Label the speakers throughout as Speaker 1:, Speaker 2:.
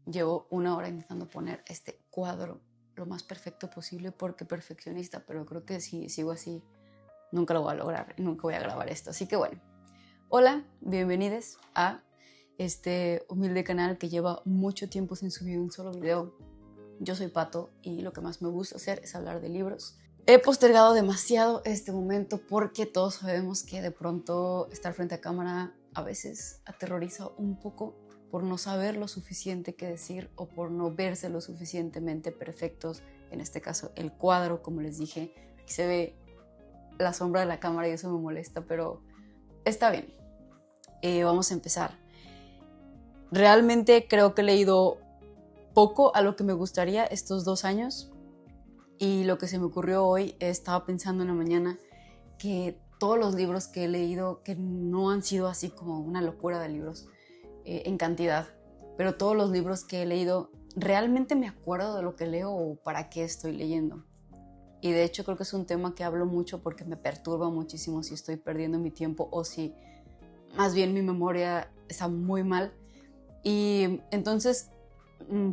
Speaker 1: Llevo 1 hora intentando poner este cuadro lo más perfecto posible porque perfeccionista, pero creo que si sigo así nunca lo voy a lograr y nunca voy a grabar esto. Así que bueno, hola, bienvenidos a este humilde canal que lleva mucho tiempo sin subir un solo video. Yo soy Pato y lo que más me gusta hacer es hablar de libros. He postergado demasiado este momento porque todos sabemos que de pronto estar frente a cámara a veces aterroriza un poco por no saber lo suficiente que decir o por no verse lo suficientemente perfectos. En este caso, el cuadro, como les dije, aquí se ve la sombra de la cámara y eso me molesta, pero está bien. Vamos a empezar. Realmente creo que he leído poco a lo que me gustaría estos 2 años y lo que se me ocurrió hoy, estaba pensando en la mañana que todos los libros que he leído, que no han sido así como una locura de libros en cantidad, pero todos los libros que he leído, realmente me acuerdo de lo que leo o para qué estoy leyendo. Y de hecho creo que es un tema que hablo mucho porque me perturba muchísimo si estoy perdiendo mi tiempo o si más bien mi memoria está muy mal. Y entonces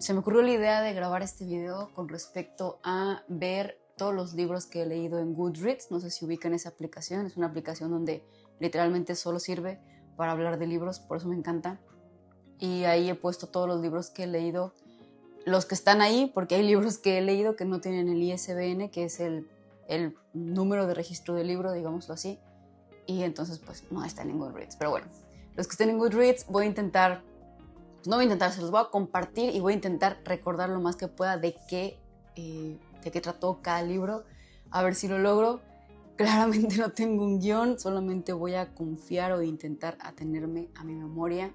Speaker 1: se me ocurrió la idea de grabar este video con respecto a ver todos los libros que he leído en Goodreads. No sé si ubican esa aplicación, es una aplicación donde literalmente solo sirve para hablar de libros, por eso me encanta. Y ahí he puesto todos los libros que he leído, los que están ahí, porque hay libros que he leído que no tienen el ISBN, que es el número de registro del libro, digámoslo así, y entonces pues no están en Goodreads. Pero bueno, los que estén en Goodreads voy a intentar, no voy a intentar, se los voy a compartir y voy a intentar recordar lo más que pueda de qué trató cada libro, a ver si lo logro. Claramente no tengo un guión, solamente voy a confiar o intentar atenerme a mi memoria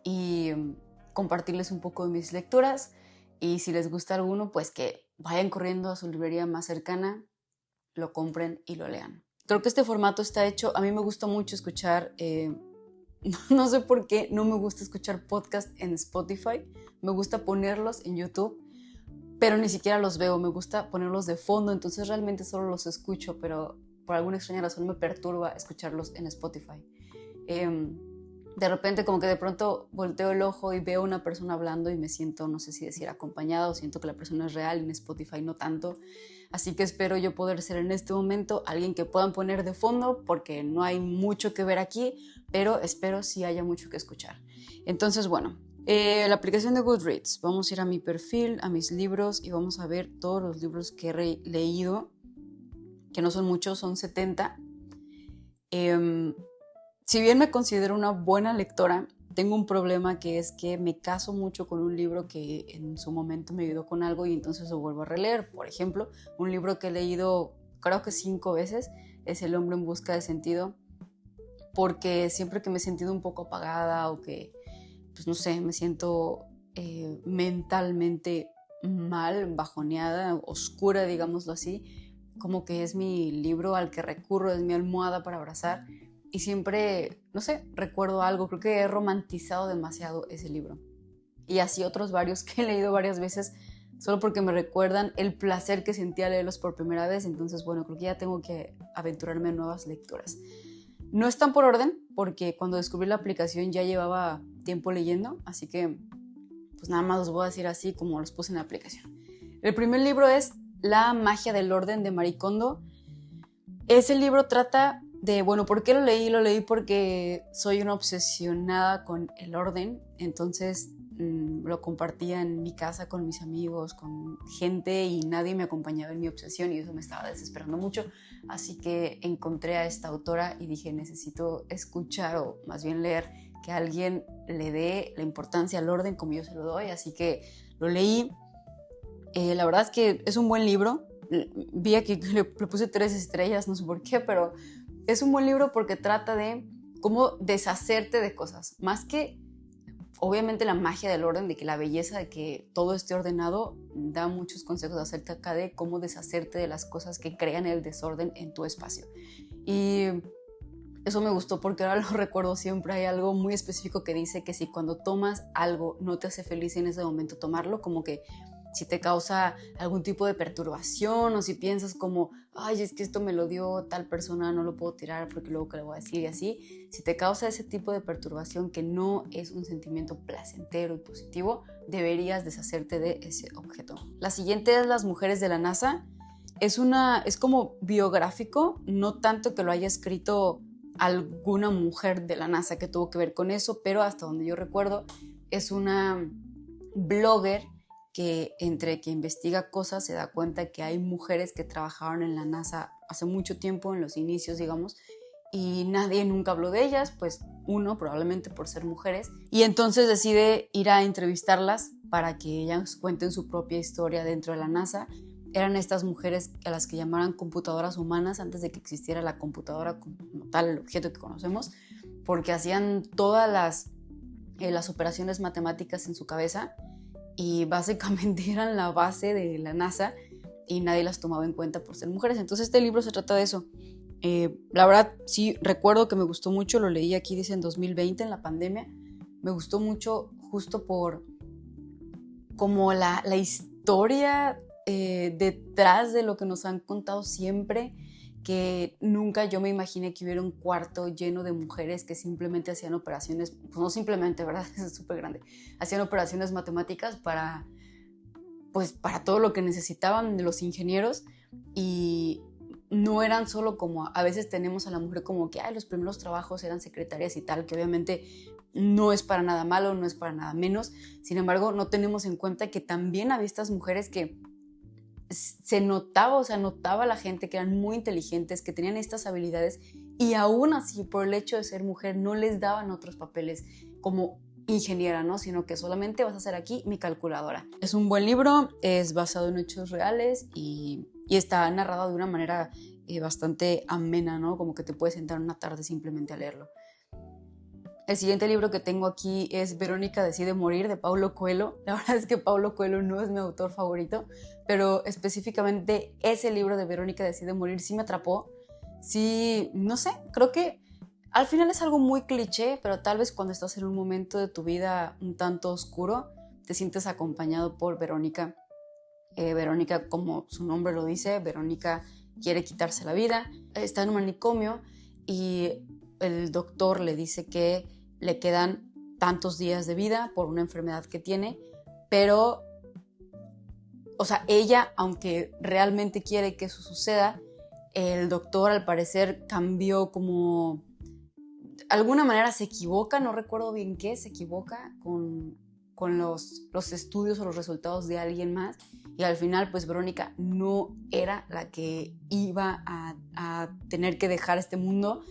Speaker 1: y compartirles un poco de mis lecturas, y si les gusta alguno, pues que vayan corriendo a su librería más cercana, lo compren y lo lean. Creo que este formato está hecho, a mí me gusta mucho escuchar, no sé por qué no me gusta escuchar podcast en Spotify, me gusta ponerlos en YouTube, pero ni siquiera los veo, me gusta ponerlos de fondo, entonces realmente solo los escucho, pero por alguna extraña razón me perturba escucharlos en Spotify. De repente como que de pronto volteo el ojo y veo a una persona hablando y me siento, no sé si decir acompañada o siento que la persona es real, en Spotify no tanto, así que espero yo poder ser en este momento alguien que puedan poner de fondo porque no hay mucho que ver aquí, pero espero sí haya mucho que escuchar. Entonces bueno, la aplicación de Goodreads, vamos a ir a mi perfil, a mis libros y vamos a ver todos los libros que he leído, que no son muchos, son 70. Si bien me considero una buena lectora, tengo un problema que es que me caso mucho con un libro que en su momento me ayudó con algo y entonces lo vuelvo a releer. Por ejemplo, un libro que he leído creo que 5 veces es El hombre en busca de sentido, porque siempre que me he sentido un poco apagada o que, pues no sé, me siento mentalmente mal, bajoneada, oscura, digámoslo así, como que es mi libro al que recurro, es mi almohada para abrazar. Y siempre, no sé, recuerdo algo, creo que he romantizado demasiado ese libro. Y así otros varios que he leído varias veces, solo porque me recuerdan el placer que sentí al leerlos por primera vez. Entonces, bueno, creo que ya tengo que aventurarme en nuevas lecturas. No están por orden, porque cuando descubrí la aplicación ya llevaba tiempo leyendo, así que pues nada más los voy a decir así como los puse en la aplicación. El primer libro es La magia del orden de Marie Kondo. Ese libro trata de, bueno, ¿por qué lo leí? Lo leí porque soy una obsesionada con el orden, entonces lo compartía en mi casa con mis amigos, con gente, y nadie me acompañaba en mi obsesión y eso me estaba desesperando mucho, así que encontré a esta autora y dije, necesito escuchar o más bien leer que alguien le dé la importancia al orden como yo se lo doy, así que lo leí. La verdad es que es un buen libro. Vi aquí que le puse 3 estrellas, no sé por qué, pero es un buen libro porque trata de cómo deshacerte de cosas, más que obviamente la magia del orden, de que la belleza de que todo esté ordenado, da muchos consejos acerca de cómo deshacerte de las cosas que crean el desorden en tu espacio. Y eso me gustó porque ahora lo recuerdo siempre. Hay algo muy específico que dice que si cuando tomas algo no te hace feliz en ese momento tomarlo, como que si te causa algún tipo de perturbación o si piensas como, ay, es que esto me lo dio tal persona, no lo puedo tirar porque luego que le voy a decir y así. Si te causa ese tipo de perturbación que no es un sentimiento placentero y positivo, deberías deshacerte de ese objeto. La siguiente es Las mujeres de la NASA. Es como biográfico, no tanto que lo haya escrito alguna mujer de la NASA que tuvo que ver con eso, pero hasta donde yo recuerdo es una blogger que entre que investiga cosas se da cuenta que hay mujeres que trabajaron en la NASA hace mucho tiempo, en los inicios, digamos, y nadie nunca habló de ellas, pues uno, probablemente por ser mujeres, y entonces decide ir a entrevistarlas para que ellas cuenten su propia historia dentro de la NASA. Eran estas mujeres a las que llamaban computadoras humanas antes de que existiera la computadora como tal, el objeto que conocemos, porque hacían todas las operaciones matemáticas en su cabeza y básicamente eran la base de la NASA y nadie las tomaba en cuenta por ser mujeres. Entonces este libro se trata de eso. La verdad sí recuerdo que me gustó mucho, lo leí aquí, dice en 2020 en la pandemia. Me gustó mucho justo por como la historia detrás de lo que nos han contado siempre, que nunca yo me imaginé que hubiera un cuarto lleno de mujeres que simplemente hacían operaciones, pues no simplemente, ¿verdad? Es súper grande, hacían operaciones matemáticas para todo lo que necesitaban de los ingenieros, y no eran solo como a veces tenemos a la mujer como que los primeros trabajos eran secretarias y tal, que obviamente no es para nada malo, no es para nada menos. Sin embargo, no tenemos en cuenta que también había estas mujeres que se notaba la gente que eran muy inteligentes, que tenían estas habilidades, y aún así, por el hecho de ser mujer, no les daban otros papeles como ingeniera, ¿no? Sino que solamente vas a hacer aquí mi calculadora. Es un buen libro, es basado en hechos reales y está narrado de una manera bastante amena, ¿no? Como que te puedes sentar una tarde simplemente a leerlo. El siguiente libro que tengo aquí es Verónica decide morir, de Paulo Coelho. La verdad es que Paulo Coelho no es mi autor favorito, pero específicamente ese libro de Verónica decide morir sí me atrapó. Sí, no sé, creo que al final es algo muy cliché, pero tal vez cuando estás en un momento de tu vida un tanto oscuro, te sientes acompañado por Verónica. Verónica, como su nombre lo dice, Verónica quiere quitarse la vida, está en un manicomio y el doctor le dice que le quedan tantos días de vida por una enfermedad que tiene, pero, o sea, ella, aunque realmente quiere que eso suceda, el doctor al parecer cambió como, de alguna manera se equivoca, no recuerdo bien qué, se equivoca con los estudios o los resultados de alguien más, y al final pues Verónica no era la que iba a tener que dejar este mundo.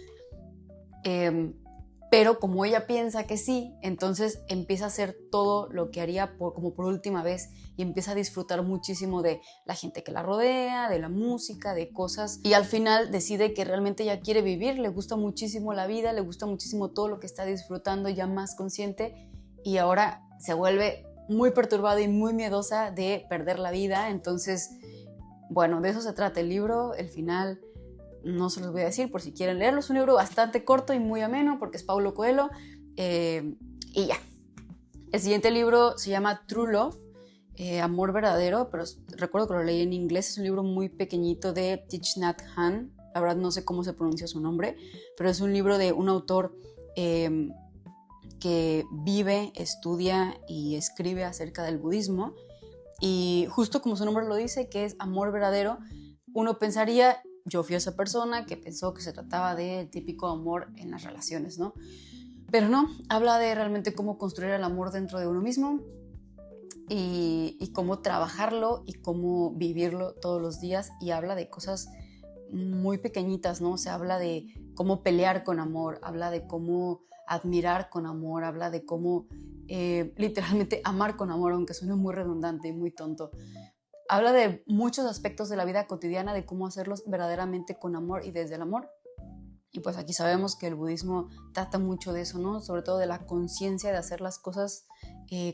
Speaker 1: Pero como ella piensa que sí, entonces empieza a hacer todo lo que haría como por última vez y empieza a disfrutar muchísimo de la gente que la rodea, de la música, de cosas, y al final decide que realmente ella quiere vivir, le gusta muchísimo la vida, le gusta muchísimo todo lo que está disfrutando, ya más consciente, y ahora se vuelve muy perturbada y muy miedosa de perder la vida. Entonces, bueno, de eso se trata el libro. El final no se los voy a decir por si quieren leerlo. Es un libro bastante corto y muy ameno porque es Paulo Coelho. Y ya. El siguiente libro se llama True Love, Amor Verdadero, pero recuerdo que lo leí en inglés. Es un libro muy pequeñito de Thich Nhat Hanh. La verdad no sé cómo se pronuncia su nombre, pero es un libro de un autor que vive, estudia y escribe acerca del budismo. Y justo como su nombre lo dice, que es amor verdadero, uno pensaría, yo fui esa persona que pensó que se trataba del típico amor en las relaciones, ¿no? Pero no, habla de realmente cómo construir el amor dentro de uno mismo y cómo trabajarlo y cómo vivirlo todos los días, y habla de cosas muy pequeñitas, ¿no? O sea, habla de cómo pelear con amor, habla de cómo admirar con amor, habla de cómo literalmente amar con amor, aunque suene muy redundante y muy tonto. Habla de muchos aspectos de la vida cotidiana, de cómo hacerlos verdaderamente con amor y desde el amor. Y pues aquí sabemos que el budismo trata mucho de eso, ¿no? Sobre todo de la conciencia de hacer las cosas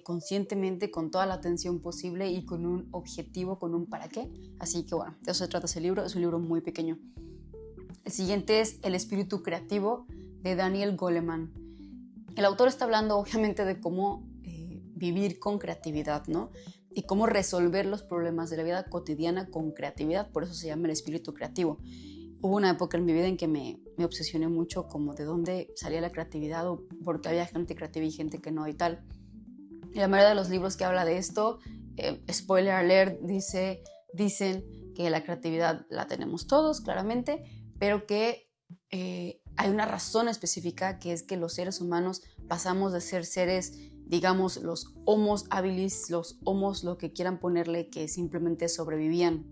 Speaker 1: conscientemente, con toda la atención posible y con un objetivo, con un para qué. Así que bueno, de eso se trata ese libro. Es un libro muy pequeño. El siguiente es El espíritu creativo, de Daniel Goleman. El autor está hablando obviamente de cómo vivir con creatividad, ¿no? y cómo resolver los problemas de la vida cotidiana con creatividad. Por eso se llama el espíritu creativo. Hubo una época en mi vida en que me obsesioné mucho como de dónde salía la creatividad o porque había gente creativa y gente que no y tal. Y la mayoría de los libros que habla de esto, spoiler alert, dicen que la creatividad la tenemos todos, claramente, pero que hay una razón específica, que es que los seres humanos pasamos de ser seres, digamos, los homos habilis, los homos, lo que quieran ponerle, que simplemente sobrevivían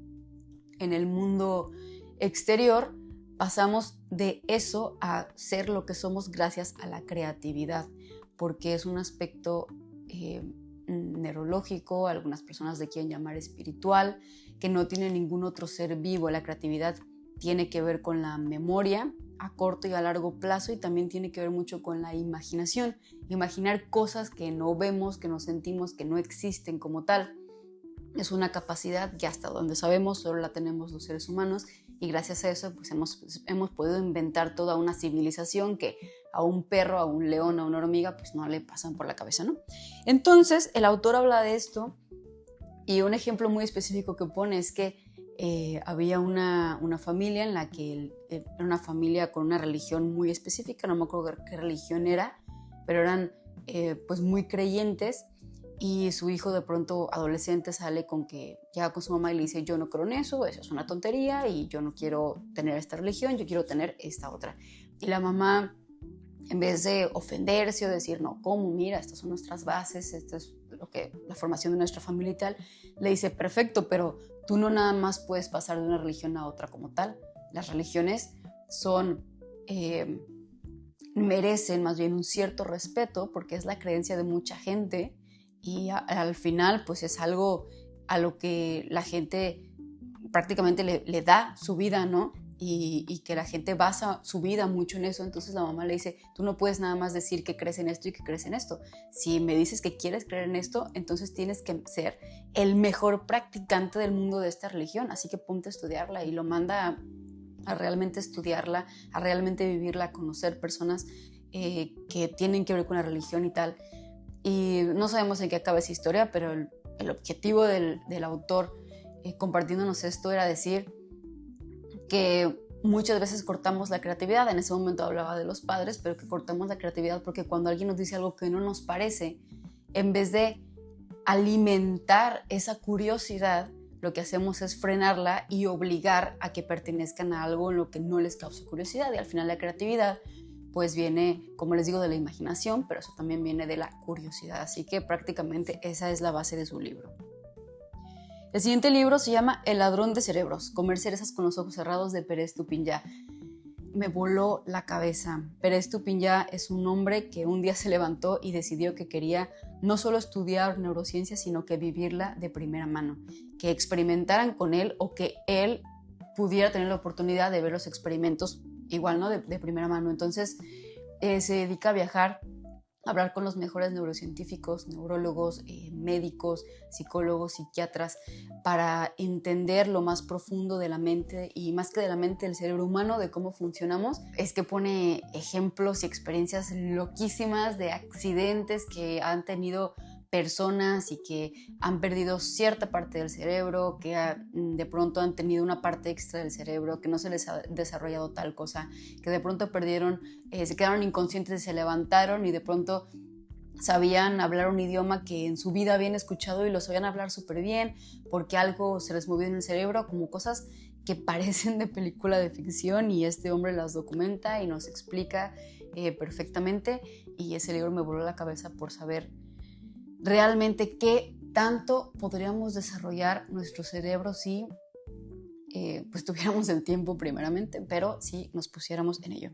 Speaker 1: en el mundo exterior, pasamos de eso a ser lo que somos gracias a la creatividad, porque es un aspecto neurológico, algunas personas le quieren llamar espiritual, que no tiene ningún otro ser vivo. La creatividad tiene que ver con la memoria a corto y a largo plazo, y también tiene que ver mucho con la imaginación, imaginar cosas que no vemos, que no sentimos, que no existen como tal. Es una capacidad que hasta donde sabemos solo la tenemos los seres humanos, y gracias a eso pues hemos podido inventar toda una civilización que a un perro, a un león, a una hormiga pues no le pasan por la cabeza, ¿no? Entonces el autor habla de esto, y un ejemplo muy específico que pone es que había una familia en la que era una familia con una religión muy específica, no me acuerdo qué religión era, pero eran pues muy creyentes. Y su hijo de pronto adolescente sale con que llega con su mamá y le dice: yo no creo en eso es una tontería y yo no quiero tener esta religión, yo quiero tener esta otra. Y la mamá, en vez de ofenderse o decir: no, ¿cómo? Mira, estas son nuestras bases, esto es la formación de nuestra familia y tal, le dice: perfecto, pero tú no nada más puedes pasar de una religión a otra como tal. Las religiones son... merecen más bien un cierto respeto porque es la creencia de mucha gente, y al final pues es algo a lo que la gente prácticamente le da su vida, ¿no? Y que la gente basa su vida mucho en eso. Entonces la mamá le dice: tú no puedes nada más decir que crees en esto y que crees en esto. Si me dices que quieres creer en esto, entonces tienes que ser el mejor practicante del mundo de esta religión, así que ponte a estudiarla. Y lo manda a realmente estudiarla, a realmente vivirla, a conocer personas que tienen que ver con la religión y tal. Y no sabemos en qué acaba esa historia, pero el objetivo del autor compartiéndonos esto era decir que muchas veces cortamos la creatividad. En ese momento hablaba de los padres, pero que cortamos la creatividad porque cuando alguien nos dice algo que no nos parece, en vez de alimentar esa curiosidad, lo que hacemos es frenarla y obligar a que pertenezcan a algo en lo que no les causa curiosidad. Y al final la creatividad pues viene, como les digo, de la imaginación, pero eso también viene de la curiosidad. Así que prácticamente esa es la base de su libro. El siguiente libro se llama El ladrón de cerebros, comer cerezas con los ojos cerrados, de Pérez Tupinyá. Me voló la cabeza. Pérez Tupinyá es un hombre que un día se levantó y decidió que quería no solo estudiar neurociencia, sino que vivirla de primera mano, que experimentaran con él o que él pudiera tener la oportunidad de ver los experimentos igual, ¿no? de primera mano. Entonces se dedica a viajar, a hablar con los mejores neurocientíficos, neurólogos, médicos, psicólogos, psiquiatras, para entender lo más profundo de la mente, y más que de la mente, del cerebro humano, de cómo funcionamos. Es que pone ejemplos y experiencias loquísimas de accidentes que han tenido personas y que han perdido cierta parte del cerebro, que de pronto han tenido una parte extra del cerebro, que no se les ha desarrollado tal cosa, que de pronto perdieron, se quedaron inconscientes y se levantaron y de pronto sabían hablar un idioma que en su vida habían escuchado y lo sabían hablar súper bien porque algo se les movió en el cerebro, como cosas que parecen de película de ficción, y este hombre las documenta y nos explica perfectamente. Y ese libro me voló la cabeza por saber realmente qué tanto podríamos desarrollar nuestro cerebro si pues tuviéramos el tiempo primeramente, pero si nos pusiéramos en ello.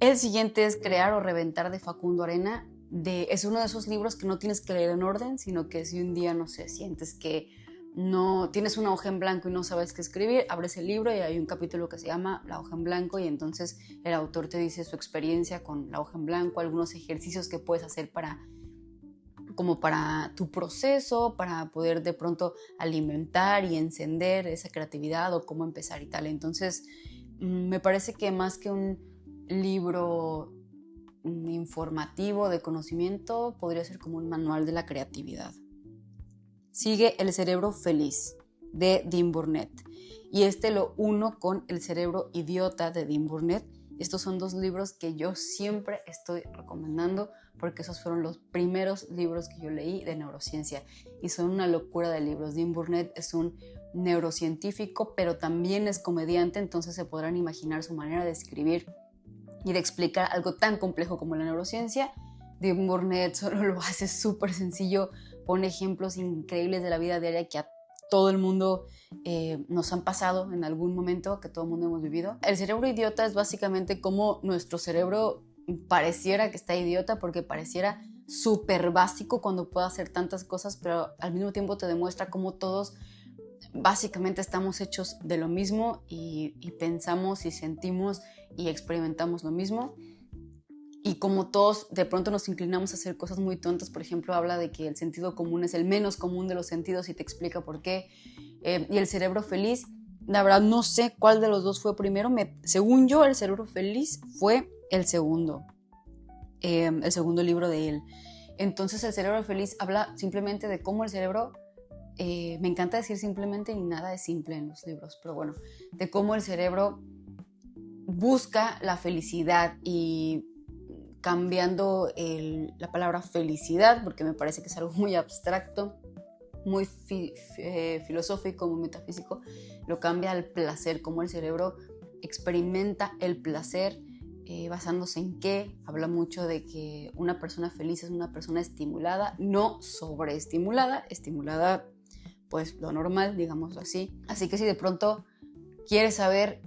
Speaker 1: El siguiente es Crear o Reventar, de Facundo Arana. Es uno de esos libros que no tienes que leer en orden, sino que si un día, no sé, sientes que no tienes una hoja en blanco y no sabes qué escribir, abres el libro y hay un capítulo que se llama La hoja en blanco, y entonces el autor te dice su experiencia con la hoja en blanco, algunos ejercicios que puedes hacer como para tu proceso, para poder de pronto alimentar y encender esa creatividad, o cómo empezar y tal. Entonces me parece que más que un libro informativo de conocimiento, podría ser como un manual de la creatividad. sigue El cerebro feliz de Dean Burnett y lo uno con El cerebro idiota de Dean Burnett. Estos son dos libros que yo siempre estoy recomendando porque esos fueron los primeros libros que yo leí de neurociencia y son una locura de libros. Dean Burnett es un neurocientífico, pero también es comediante, entonces se podrán imaginar su manera de escribir y de explicar algo tan complejo como la neurociencia. Dean Burnett solo lo hace súper sencillo, pone ejemplos increíbles de la vida diaria que a todo el mundo nos han pasado en algún momento, que todo el mundo hemos vivido. El cerebro idiota es básicamente como nuestro cerebro pareciera que está idiota porque pareciera súper básico cuando puede hacer tantas cosas, pero al mismo tiempo te demuestra cómo todos básicamente estamos hechos de lo mismo y pensamos y sentimos y experimentamos lo mismo. Y como todos de pronto nos inclinamos a hacer cosas muy tontas, por ejemplo, habla de que el sentido común es el menos común de los sentidos y te explica por qué. Y el cerebro feliz, la verdad no sé cuál de los dos fue primero. Según yo, el cerebro feliz fue el segundo libro de él. Entonces el cerebro feliz habla simplemente de cómo el cerebro, me encanta decir simplemente y nada es simple en los libros, pero bueno, de cómo el cerebro busca la felicidad y cambiando la palabra felicidad, porque me parece que es algo muy abstracto, muy filosófico, muy metafísico, lo cambia al placer, como el cerebro experimenta el placer, basándose en qué. Habla mucho de que una persona feliz es una persona estimulada, no sobreestimulada, estimulada pues lo normal, digámoslo así. Así que si de pronto quieres saber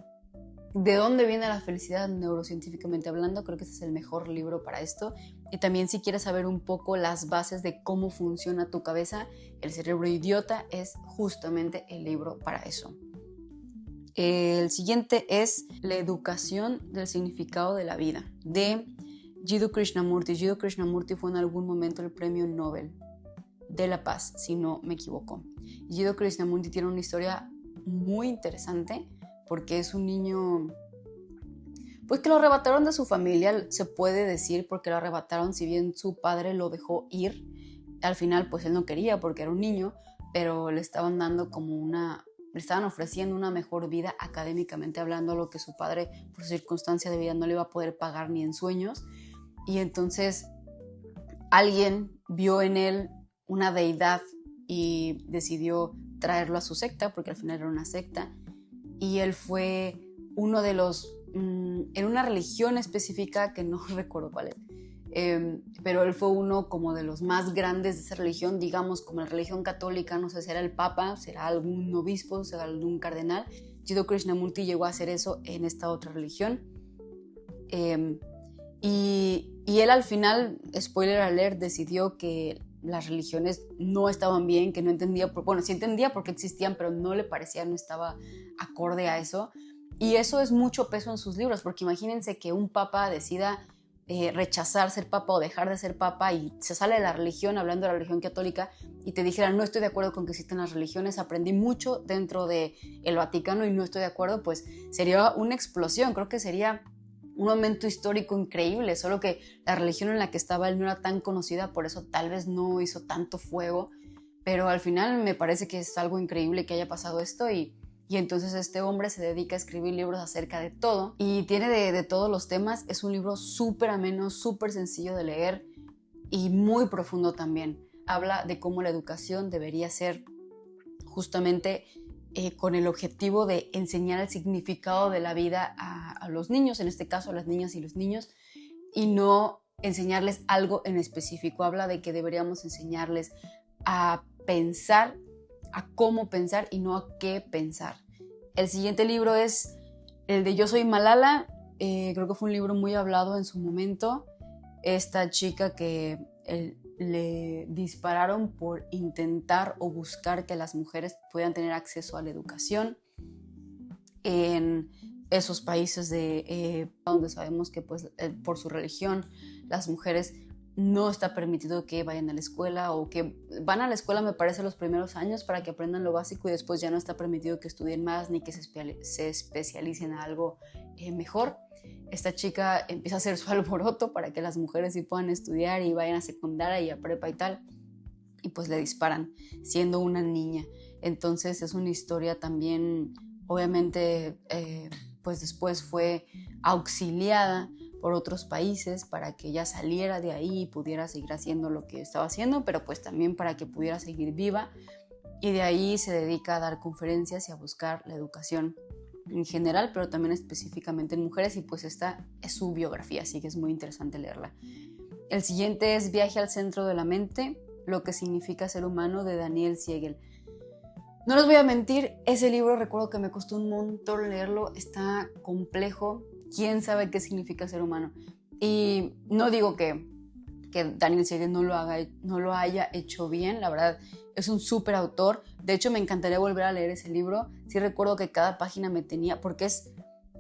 Speaker 1: ¿de dónde viene la felicidad neurocientíficamente hablando? Creo que este es el mejor libro para esto. Y también si quieres saber un poco las bases de cómo funciona tu cabeza, El cerebro idiota es justamente el libro para eso. El siguiente es La educación del significado de la vida, de Jiddu Krishnamurti. Jiddu Krishnamurti fue en algún momento el premio Nobel de la Paz, si no me equivoco. Jiddu Krishnamurti tiene una historia muy interesante porque es un niño pues que lo arrebataron de su familia, se puede decir, porque lo arrebataron, si bien su padre lo dejó ir, al final pues él no quería porque era un niño, pero le estaban dando le estaban ofreciendo una mejor vida académicamente hablando, lo que su padre por su circunstancia de vida no le iba a poder pagar ni en sueños, y entonces alguien vio en él una deidad y decidió traerlo a su secta, porque al final era una secta, y él fue uno de los, en una religión específica que no recuerdo cuál es, pero él fue uno como de los más grandes de esa religión, digamos como la religión católica, no sé, será el papa, será algún obispo, será algún cardenal. Jiddu Krishnamurti llegó a hacer eso en esta otra religión, y él al final, spoiler alert, decidió que las religiones no estaban bien, que no entendía, bueno, sí entendía por qué existían, pero no le parecía, no estaba acorde a eso. Y eso es mucho peso en sus libros, porque imagínense que un papa decida rechazar ser papa o dejar de ser papa y se sale de la religión, hablando de la religión católica, y te dijera, no estoy de acuerdo con que existan las religiones, aprendí mucho dentro del Vaticano y no estoy de acuerdo, pues sería una explosión, creo que sería un momento histórico increíble, solo que la religión en la que estaba él no era tan conocida, por eso tal vez no hizo tanto fuego, pero al final me parece que es algo increíble que haya pasado esto y entonces este hombre se dedica a escribir libros acerca de todo y tiene de todos los temas. Es un libro súper ameno, súper sencillo de leer y muy profundo también. Habla de cómo la educación debería ser justamente con el objetivo de enseñar el significado de la vida a los niños, en este caso a las niñas y los niños, y no enseñarles algo en específico. Habla de que deberíamos enseñarles a pensar, a cómo pensar y no a qué pensar. El siguiente libro es el de Yo soy Malala, creo que fue un libro muy hablado en su momento. Esta chica que le dispararon por intentar o buscar que las mujeres puedan tener acceso a la educación en esos países donde sabemos que pues, por su religión las mujeres no está permitido que vayan a la escuela o que van a la escuela, me parece, los primeros años para que aprendan lo básico y después ya no está permitido que estudien más ni que se especialicen a algo mejor. Esta chica empieza a hacer su alboroto para que las mujeres sí puedan estudiar y vayan a secundaria y a prepa y tal. Y pues le disparan siendo una niña. Entonces es una historia también, obviamente, pues después fue auxiliada por otros países para que ella saliera de ahí y pudiera seguir haciendo lo que estaba haciendo, pero pues también para que pudiera seguir viva, y de ahí se dedica a dar conferencias y a buscar la educación en general, pero también específicamente en mujeres, y pues esta es su biografía, así que es muy interesante leerla. El siguiente es Viaje al centro de la mente, lo que significa ser humano, de Daniel Siegel. No les voy a mentir, ese libro recuerdo que me costó un montón leerlo, está complejo, quién sabe qué significa ser humano. Y no digo que Daniel Siegel no lo haya hecho bien, la verdad es un súper autor. De hecho, me encantaría volver a leer ese libro. Sí recuerdo que cada página me tenía, porque es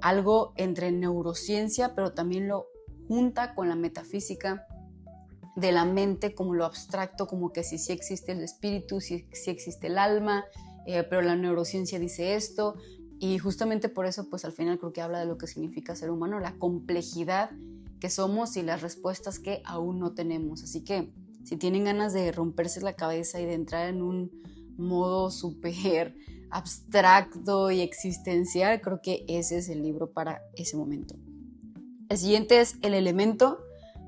Speaker 1: algo entre neurociencia, pero también lo junta con la metafísica de la mente, como lo abstracto, como que sí existe el espíritu, sí existe el alma, pero la neurociencia dice esto, y justamente por eso pues al final creo que habla de lo que significa ser humano, la complejidad que somos y las respuestas que aún no tenemos. Así que si tienen ganas de romperse la cabeza y de entrar en un modo súper abstracto y existencial, creo que ese es el libro para ese momento. El siguiente es El elemento,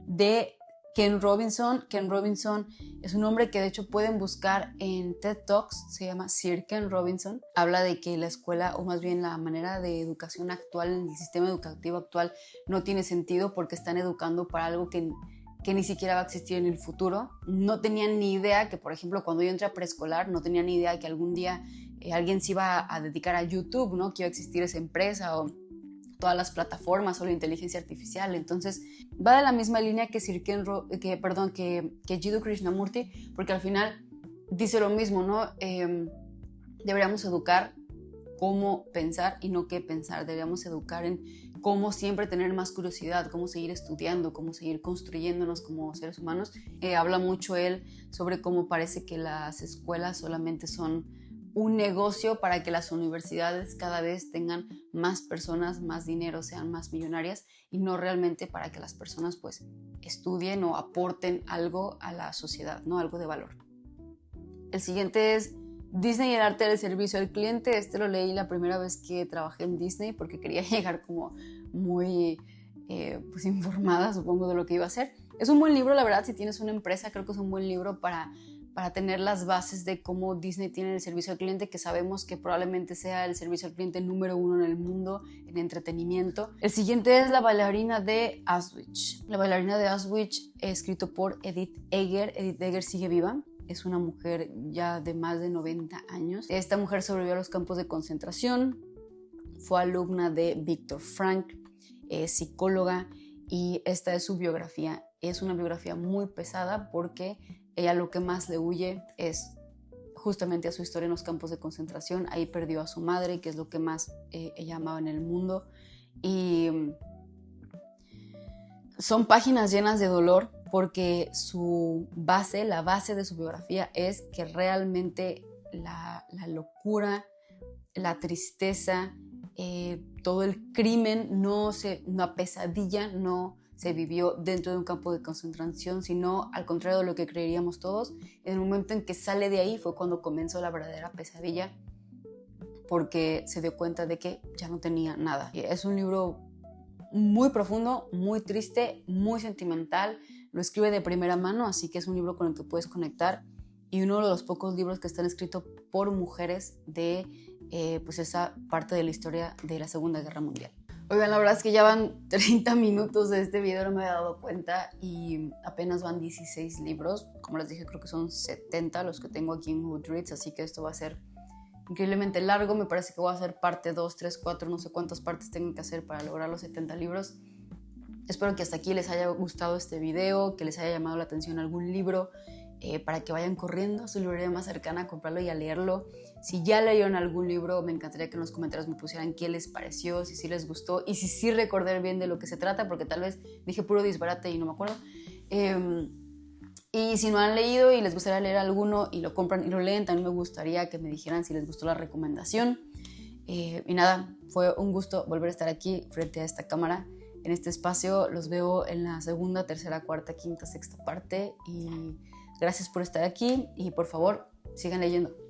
Speaker 1: de Ken Robinson. Ken Robinson es un hombre que de hecho pueden buscar en TED Talks, se llama Sir Ken Robinson. Habla de que la escuela, o más bien la manera de educación actual, el sistema educativo actual, no tiene sentido porque están educando para algo que ni siquiera va a existir en el futuro. No tenían ni idea que, por ejemplo, cuando yo entré a preescolar, no tenían ni idea que algún día alguien se iba a dedicar a YouTube, ¿no? Que iba a existir esa empresa, o todas las plataformas, o la inteligencia artificial. Entonces va de la misma línea que Jiddu Krishnamurti, porque al final dice lo mismo, ¿no? Deberíamos educar cómo pensar y no qué pensar. Deberíamos educar en cómo siempre tener más curiosidad, cómo seguir estudiando, cómo seguir construyéndonos como seres humanos. Habla mucho él sobre cómo parece que las escuelas solamente son un negocio para que las universidades cada vez tengan más personas, más dinero, sean más millonarias, y no realmente para que las personas pues estudien o aporten algo a la sociedad, ¿no? Algo de valor. El siguiente es Disney y el arte del servicio al cliente. Este lo leí la primera vez que trabajé en Disney porque quería llegar como muy pues informada, supongo, de lo que iba a hacer. Es un buen libro, la verdad. Si tienes una empresa, creo que es un buen libro para tener las bases de cómo Disney tiene el servicio al cliente, que sabemos que probablemente sea el servicio al cliente número 1 en el mundo en entretenimiento. El siguiente es La bailarina de Auschwitz. La bailarina de Auschwitz, escrito por Edith Eger. Edith Eger sigue viva. Es una mujer ya de más de 90 años. Esta mujer sobrevivió a los campos de concentración, fue alumna de Viktor Frankl, es psicóloga, y esta es su biografía. Es una biografía muy pesada porque ella lo que más le huye es justamente a su historia en los campos de concentración. Ahí perdió a su madre, que es lo que más ella amaba en el mundo. Y son páginas llenas de dolor porque la base de su biografía es que realmente la locura, la tristeza, todo el crimen, una pesadilla no se vivió dentro de un campo de concentración, sino al contrario de lo que creeríamos todos. En el momento en que sale de ahí fue cuando comenzó la verdadera pesadilla, porque se dio cuenta de que ya no tenía nada. Es un libro muy profundo, muy triste, muy sentimental. Lo escribe de primera mano, así que es un libro con el que puedes conectar, y uno de los pocos libros que están escritos por mujeres de pues esa parte de la historia de la Segunda Guerra Mundial. Oigan, la verdad es que ya van 30 minutos de este video, no me había dado cuenta, y apenas van 16 libros. Como les dije, creo que son 70 los que tengo aquí en Goodreads, así que esto va a ser increíblemente largo. Me parece que voy a hacer parte 2, 3, 4, no sé cuántas partes tengo que hacer para lograr los 70 libros. Espero que hasta aquí les haya gustado este video, que les haya llamado la atención algún libro, para que vayan corriendo a su librería más cercana a comprarlo y a leerlo. Si ya leyeron algún libro, me encantaría que en los comentarios me pusieran qué les pareció, si sí les gustó y si sí recordé bien de lo que se trata, porque tal vez dije puro disparate y no me acuerdo. Y si no han leído y les gustaría leer alguno y lo compran y lo leen, también me gustaría que me dijeran si les gustó la recomendación. Y nada, fue un gusto volver a estar aquí frente a esta cámara, en este espacio. Los veo en la segunda, tercera, cuarta, quinta, sexta parte, y Gracias por estar aquí y por favor, sigan leyendo.